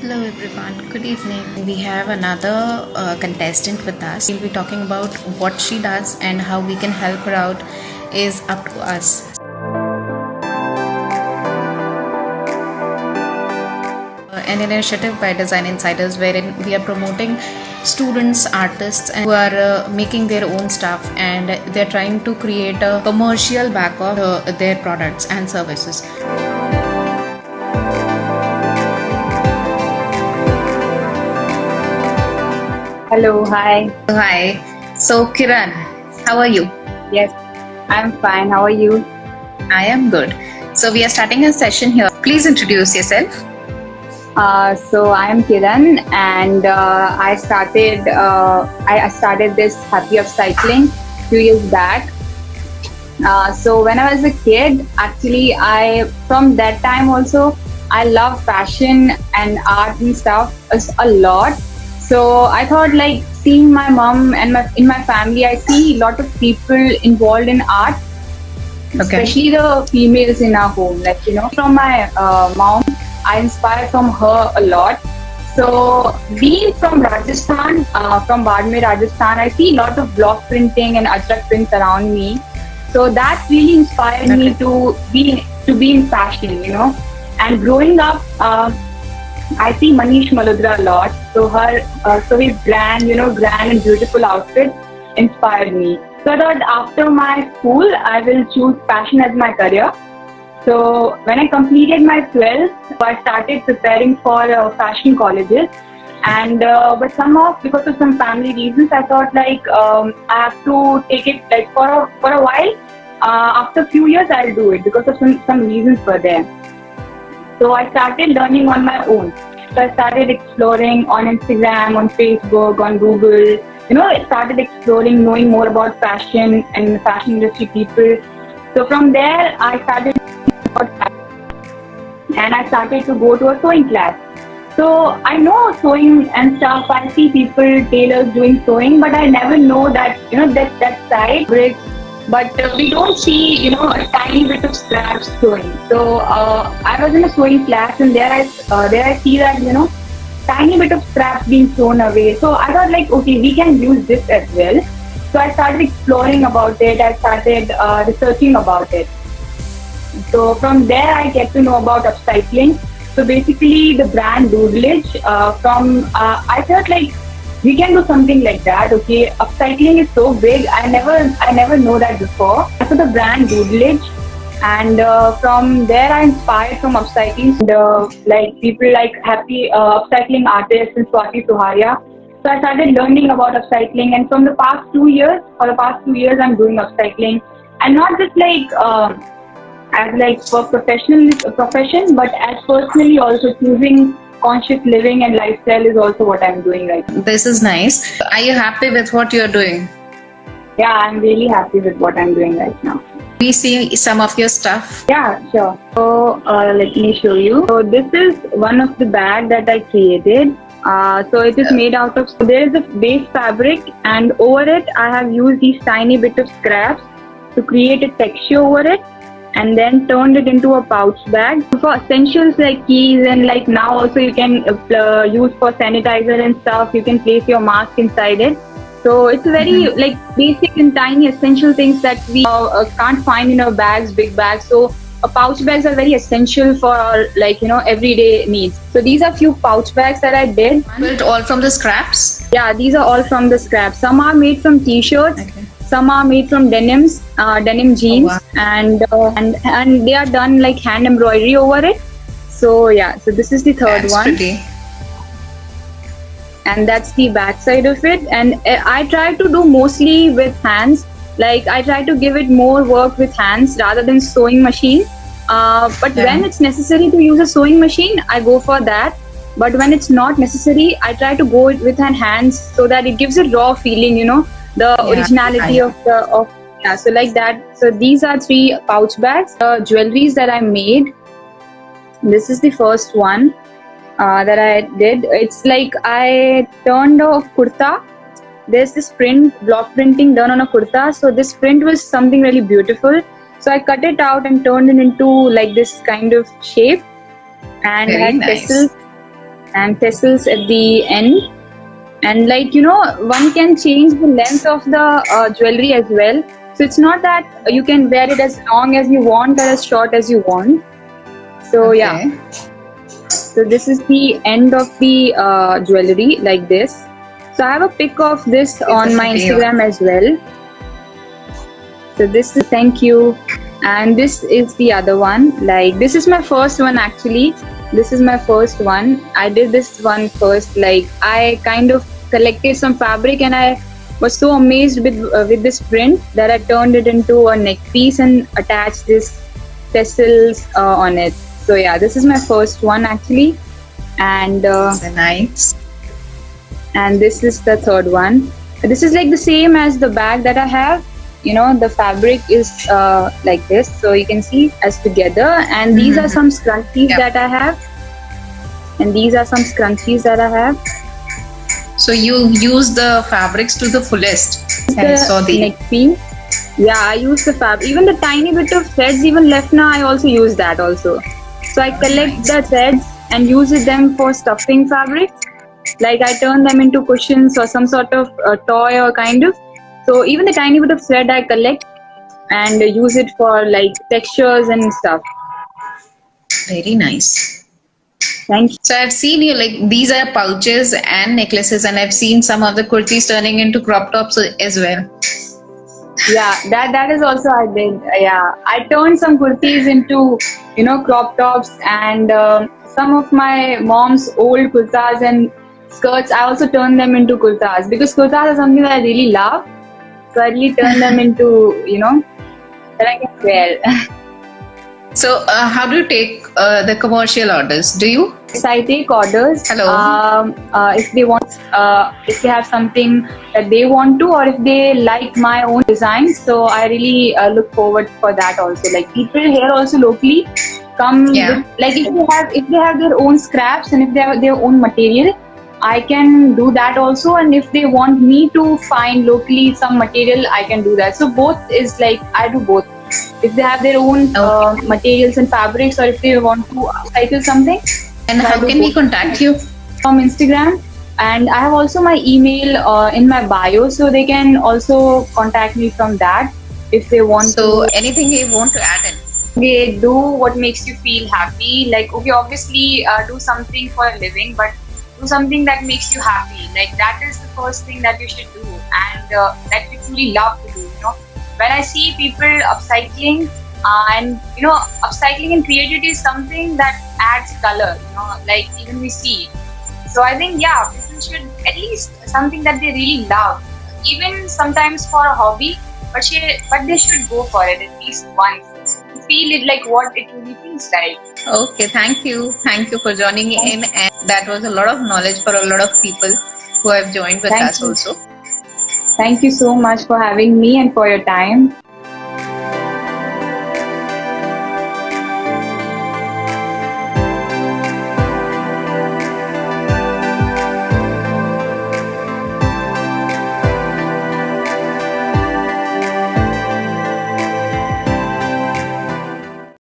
Hello everyone, good evening. We have another contestant with us. We'll be talking about what she does and how we can help her out is up to us. An initiative by Design Insiders wherein we are promoting students, artists who are making their own stuff and they're trying to create a commercial back of their products and services. Hello, hi. Hi. So Kiran, how are you? Yes, I'm fine. How are you? I am good. So we are starting a session here. Please introduce yourself. So I am Kiran, and I started this Happy Upcycling 2 years back. So when I was a kid, actually, I from that time also I love fashion and art and stuff a lot. So I thought like seeing my mom and in my family, I see a lot of people involved in art, especially the females in our home. Like from my mom, I inspire from her a lot. So being from Rajasthan, from Badmer, Rajasthan, I see a lot of block printing and ajrak prints around me. So that really inspired me to be in fashion. And growing up, I see Manish Malhotra a lot. So his grand and beautiful outfit inspired me. So I thought after my school, I will choose fashion as my career. So when I completed my 12th, I started preparing for fashion colleges. And but somehow, because of some family reasons, I thought like I have to take it like for a while. After a few years, I'll do it because of some reasons were there. So I started learning on my own. So I started exploring on Instagram, on Facebook, on Google. I started exploring, knowing more about fashion and fashion industry people. So from there, I started and I started to go to a sewing class. So I know sewing and stuff. I see people, tailors doing sewing, but I never know that that side bricks. But we don't see a tiny bit of scraps sewing. So I was in a sewing class, and there I see that tiny bit of scraps being thrown away. So I thought like, okay, we can use this as well. So I started exploring about it. I started researching about it. So from there, I get to know about upcycling. So basically, the brand Doodlage. I felt like we can do something like that. Okay, upcycling is so big. I never know that before. So the brand Doodlage, and from there I inspired from upcycling. And, like people like happy upcycling artists and Swati Suharia. So I started learning about upcycling, and from the past 2 years, I'm doing upcycling, and not just like. As like for profession, but as personally also choosing conscious living and lifestyle is also what I'm doing right now. This is nice. Are you happy with what you're doing? Yeah, I'm really happy with what I'm doing right now. We see some of your stuff. Yeah, sure. So let me show you. So this is one of the bag that I created. So it is made out of, so there is a base fabric, and over it I have used these tiny bit of scraps to create a texture over it, and then turned it into a pouch bag for essentials like keys, and like now also you can use for sanitizer and stuff. You can place your mask inside it. So it's very like basic and tiny essential things that we can't find in our bags, big bags. So pouch bags are very essential for our everyday needs. So these are few pouch bags that I did. Built all from the scraps? Yeah, these are all from the scraps. Some are made from t-shirts. Okay. Some are made from denims, denim jeans, and they are done like hand embroidery over it. So yeah, so this is the third one. Pretty. And that's the back side of it. And I try to do mostly with hands. Like I try to give it more work with hands rather than sewing machine. But when it's necessary to use a sewing machine, I go for that. But when it's not necessary, I try to go with hands so that it gives a raw feeling, the originality of so like that. So these are 3 pouch bags. The jewelries that I made, this is the first one that I did. It's like I turned a kurta. There's this block printing done on a kurta. So this print was something really beautiful. So I cut it out and turned it into like this kind of shape, and Very had nice. tassels and tassels at the end. And like one can change the length of the jewelry as well. So it's not that you can wear it as long as you want or as short as you want. So yeah. Okay. So this is the end of the jewelry like this. So I have a pic of this on my Instagram as well. So this is, thank you. And this is the other one. Like this is my first one actually. This is my first one. I did this one first. Like I kind of collected some fabric and I was so amazed with this print that I turned it into a neck piece and attached this tassels on it. So yeah, this is my first one actually. And Nice. and this is the third one. This is like the same as the bag that I have. The fabric is like this, so you can see as together. And these are some scrunchies that I have. And these are some scrunchies that I have. So you use the fabrics to the fullest. I The saw the neck piece. Yeah, I use the fabric. Even the tiny bit of threads even left now, I also use that also. So I collect the threads and use them for stuffing fabric. Like I turn them into cushions or some sort of toy or kind of. So even the tiny bit of thread I collect and use it for like textures and stuff. very nice. Thank you. So I've seen you like these are pouches and necklaces, and I've seen some of the kurtis turning into crop tops as well. Yeah, that is also I did. Yeah, I turned some kurtis into crop tops, and some of my mom's old kurtas and skirts. I also turned them into kurtas because kurtas are something that I really love. So I really turned them into that I can wear. So how do you take the commercial orders? Do you? So I take orders. Hello. If they want, if they have something that they want to, or if they like my own design. So I really look forward for that also. Like people here also locally come. Yeah. Like if they have their own scraps and if they have their own material, I can do that also. And if they want me to find locally some material, I can do that. So both is like I do both. If they have their own materials and fabrics, or if they want to upcycle something. And how can we contact you? From Instagram, and I have also my email in my bio, so they can also contact me from that if they want So to. anything you want to add in? Okay, do what makes you feel happy. Like okay, obviously do something for a living, but do something that makes you happy. Like that is the first thing that you should do, and that you truly love to do. When I see people upcycling, and upcycling and creativity is something that adds color. Like even we see. So I think people should at least something that they really love, even sometimes for a hobby, but they should go for it at least once to feel it like what it really feels like. Okay, thank you. Thank you for joining in. And that was a lot of knowledge for a lot of people who have joined with Thank us you. also. Thank you so much for having me and for your time.